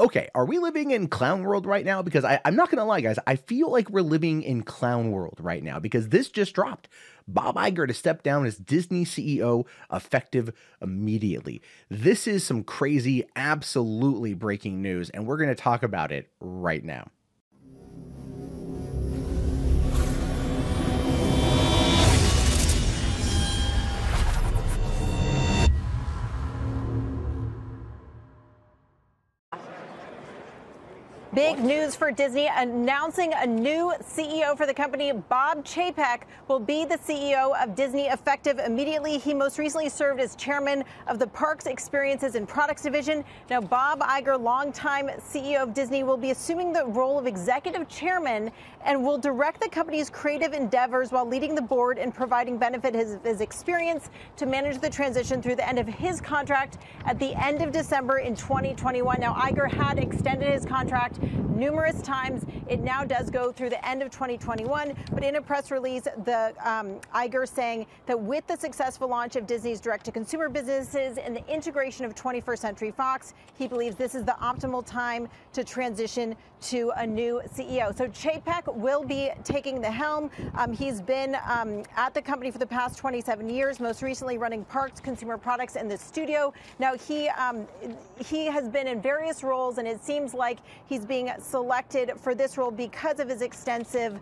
Okay, are we living in clown world right now? Because I'm not going to lie, guys. I feel like we're living in clown world right now because this just dropped. Bob Iger to step down as Disney CEO effective immediately. This is some crazy, absolutely breaking news, and we're going to talk about it right now. Big news for Disney, announcing a new CEO for the company. Bob Chapek will be the CEO of Disney effective immediately. He most recently served as chairman of the Parks, Experiences and Products Division. Now, Bob Iger, longtime CEO of Disney, will be assuming the role of executive chairman and will direct the company's creative endeavors while leading the board and providing benefit his experience to manage the transition through the end of his contract at the end of December in 2021. Now, Iger had extended his contract numerous times. It now does go through the end of 2021. But in a press release, the Iger saying that with the successful launch of Disney's direct-to-consumer businesses and the integration of 21st Century Fox, he believes this is the optimal time to transition to a new CEO. So Chapek will be taking the helm. He's been at the company for the past 27 years, most recently running Parks, Consumer Products, and the studio. Now, he has been in various roles, and it seems like he's being selected for this role because of his extensive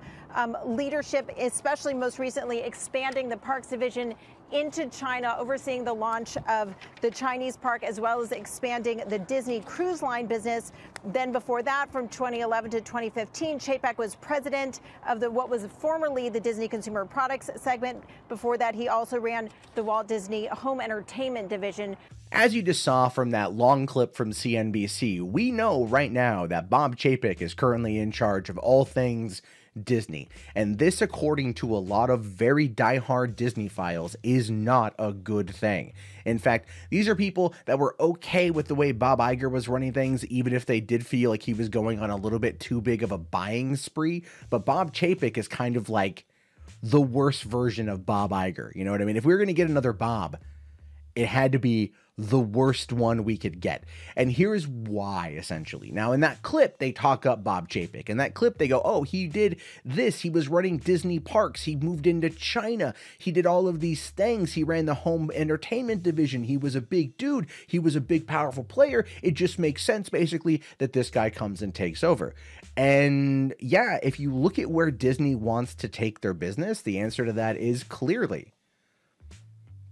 leadership, especially most recently expanding the Parks division into China, overseeing the launch of the Chinese park, as well as expanding the Disney Cruise Line business. Then before that, from 2011 to 2015, Chapek was president of what was formerly the Disney Consumer Products segment. Before that, he also ran the Walt Disney Home Entertainment division. As you just saw from that long clip from CNBC, we know right now that Bob Chapek is currently in charge of all things Disney. And this, according to a lot of very diehard Disneyphiles, is not a good thing. In fact, these are people that were okay with the way Bob Iger was running things, even if they did feel like he was going on a little bit too big of a buying spree. But Bob Chapek is kind of like the worst version of Bob Iger. You know what I mean? If we were going to get another Bob, it had to be the worst one we could get. And here's why, essentially. Now, in that clip, they talk up Bob Chapek. In that clip, they go, oh, he did this. He was running Disney parks. He moved into China. He did all of these things. He ran the home entertainment division. He was a big dude. He was a big, powerful player. It just makes sense, basically, that this guy comes and takes over. And yeah, if you look at where Disney wants to take their business, the answer to that is clearly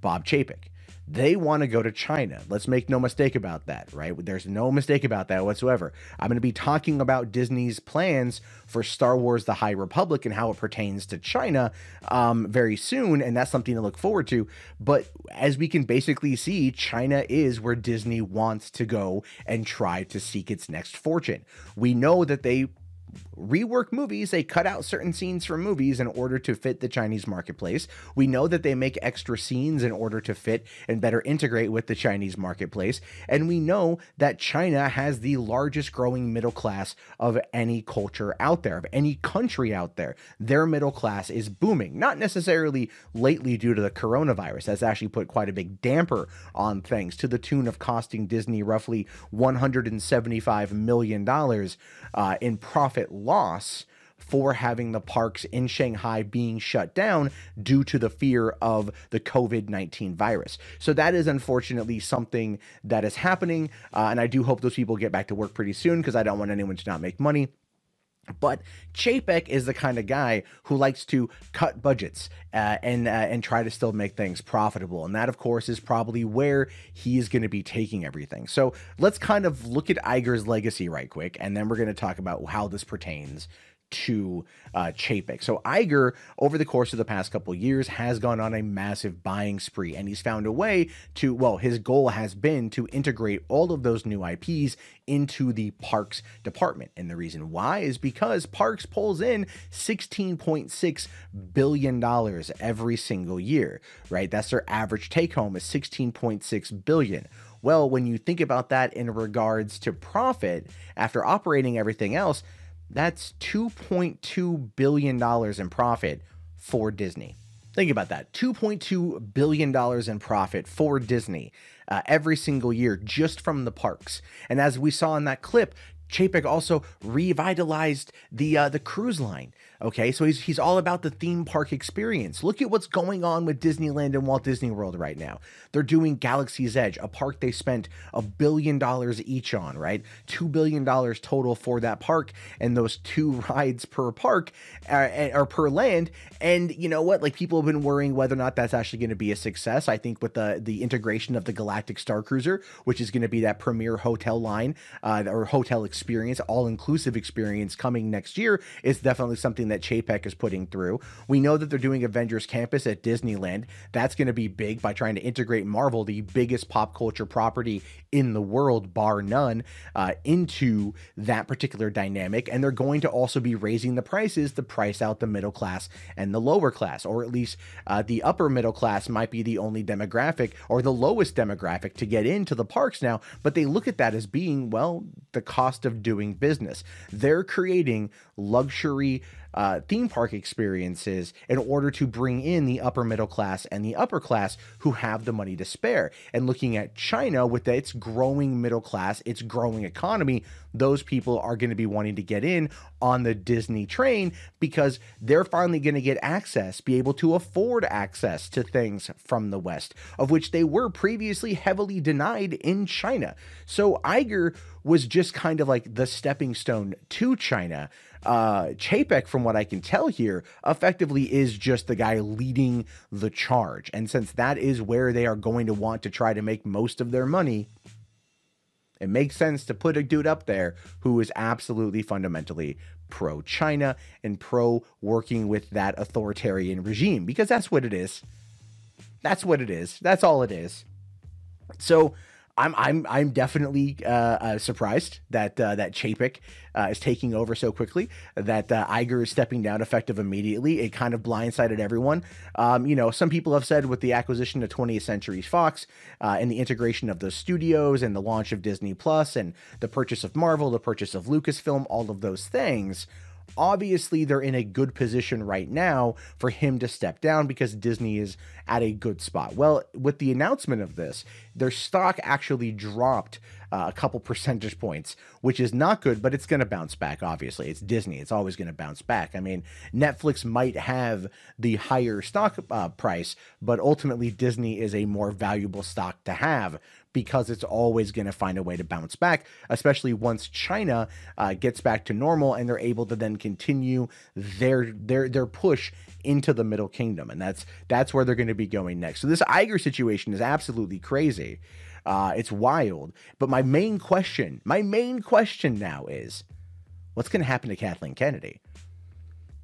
Bob Chapek. They want to go to China. Let's make no mistake about that, right? There's no mistake about that whatsoever. I'm going to be talking about Disney's plans for Star Wars: The High Republic and how it pertains to China very soon, and that's something to look forward to. But as we can basically see, China is where Disney wants to go and try to seek its next fortune. We know that they rework movies. They cut out certain scenes from movies in order to fit the Chinese marketplace. We know that they make extra scenes in order to fit and better integrate with the Chinese marketplace. And we know that China has the largest growing middle class of any culture out there, of any country out there. Their middle class is booming, not necessarily lately due to the coronavirus. That's actually put quite a big damper on things, to the tune of costing Disney roughly $175 million in profit loss for having the parks in Shanghai being shut down due to the fear of the COVID-19 virus. So that is unfortunately something that is happening. And I do hope those people get back to work pretty soon, because I don't want anyone to not make money. But Chapek is the kind of guy who likes to cut budgets and try to still make things profitable. And that, of course, is probably where he is going to be taking everything. So let's kind of look at Iger's legacy right quick, and then we're going to talk about how this pertains to Chapek. So Iger, over the course of the past couple of years, has gone on a massive buying spree, and he's found a way to, well, his goal has been to integrate all of those new IPs into the parks department. And the reason why is because parks pulls in $16.6 billion every single year, right? That's their average take home, is $16.6 billion. Well, when you think about that in regards to profit after operating everything else, that's $2.2 billion in profit for Disney. Think about that. $2.2 billion in profit for Disney every single year just from the parks. And as we saw in that clip, Chapek also revitalized the cruise line. Okay, so he's all about the theme park experience. Look at what's going on with Disneyland and Walt Disney World right now. They're doing Galaxy's Edge, a park they spent $1 billion each on, right? $2 billion total for that park, and those 2 rides per park or per land. And you know what? Like, people have been worrying whether or not that's actually going to be a success. I think with the integration of the Galactic Star Cruiser, which is going to be that premier hotel line or hotel experience, all-inclusive experience coming next year, is definitely something that Chapek is putting through. We know that they're doing Avengers Campus at Disneyland. That's going to be big by trying to integrate Marvel, the biggest pop culture property in the world, bar none, into that particular dynamic. And they're going to also be raising the prices to price out the middle class and the lower class, or at least the upper middle class might be the only demographic or the lowest demographic to get into the parks now. But they look at that as being, well, the cost of doing business. They're creating luxury theme park experiences in order to bring in the upper middle class and the upper class who have the money to spare. And looking at China with its growing middle class, its growing economy, those people are going to be wanting to get in on the Disney train because they're finally going to get access, be able to afford access to things from the West, of which they were previously heavily denied in China. So Iger was just kind of like the stepping stone to China. Chapek, from what I can tell here, effectively is just the guy leading the charge. And since that is where they are going to want to try to make most of their money, it makes sense to put a dude up there who is absolutely fundamentally pro-China and pro-working with that authoritarian regime, because that's what it is. That's what it is. That's all it is. So I'm definitely surprised that that Chapek is taking over so quickly, that Iger is stepping down effective immediately. It kind of blindsided everyone. You know, some people have said with the acquisition of 20th Century Fox and the integration of those studios and the launch of Disney Plus and the purchase of Marvel, the purchase of Lucasfilm, all of those things, obviously they're in a good position right now for him to step down because Disney is at a good spot. Well, with the announcement of this, their stock actually dropped a couple percentage points, which is not good, but it's going to bounce back. Obviously, it's Disney. It's always going to bounce back. I mean, Netflix might have the higher stock price, but ultimately Disney is a more valuable stock to have because it's always going to find a way to bounce back, especially once China gets back to normal and they're able to then continue their push into the Middle Kingdom. And that's where they're going to be going next. So this Iger situation is absolutely crazy. It's wild. But my main question now is, what's going to happen to Kathleen Kennedy?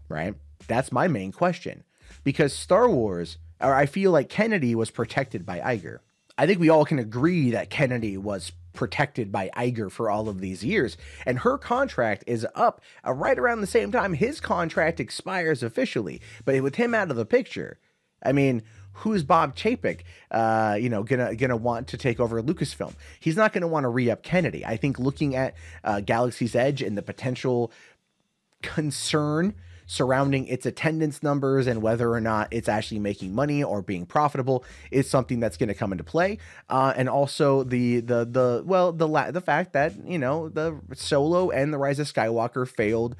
Right? That's my main question. Because Star Wars, or I feel like Kennedy was protected by Iger. I think we all can agree that Kennedy was protected by Iger for all of these years, and her contract is up right around the same time his contract expires officially. But with him out of the picture, I mean, who's Bob Chapek, gonna want to take over Lucasfilm? He's not gonna want to re-up Kennedy. I think looking at Galaxy's Edge and the potential concern surrounding its attendance numbers and whether or not it's actually making money or being profitable is something that's going to come into play. And also the fact that, you know, the Solo and the Rise of Skywalker failed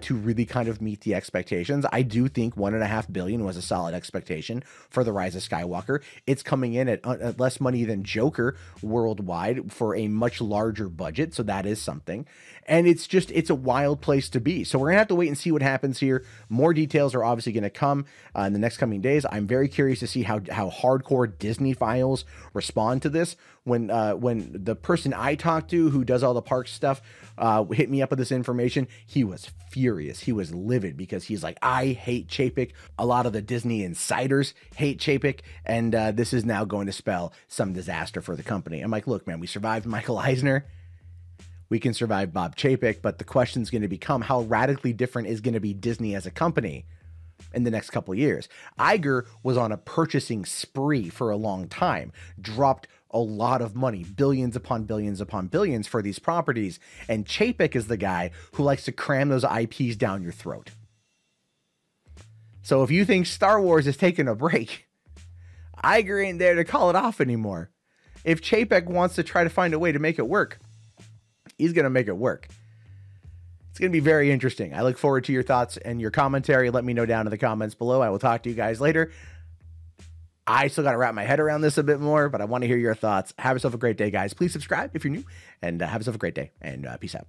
to really kind of meet the expectations. I do think $1.5 billion was a solid expectation for the Rise of Skywalker. It's coming in at less money than Joker worldwide for a much larger budget. So that is something. And it's a wild place to be. So we're gonna have to wait and see what happens here. More details are obviously going to come in the next coming days. I'm very curious to see how hardcore Disneyphiles respond to this. When the person I talked to who does all the park stuff hit me up with this information, he was furious. He was livid because he's like, I hate Chapek. A lot of the Disney insiders hate Chapek, and this is now going to spell some disaster for the company. I'm like, look, man, we survived Michael Eisner. We can survive Bob Chapek, but the question is going to become, how radically different is going to be Disney as a company in the next couple of years? Iger was on a purchasing spree for a long time, dropped a lot of money, billions upon billions upon billions for these properties, and Chapek is the guy who likes to cram those IPs down your throat. So if you think Star Wars is taking a break, Iger ain't there to call it off anymore. If Chapek wants to try to find a way to make it work, he's going to make it work. It's going to be very interesting. I look forward to your thoughts and your commentary. Let me know down in the comments below. I will talk to you guys later. I still got to wrap my head around this a bit more, but I want to hear your thoughts. Have yourself a great day, guys. Please subscribe if you're new, and have yourself a great day, and peace out.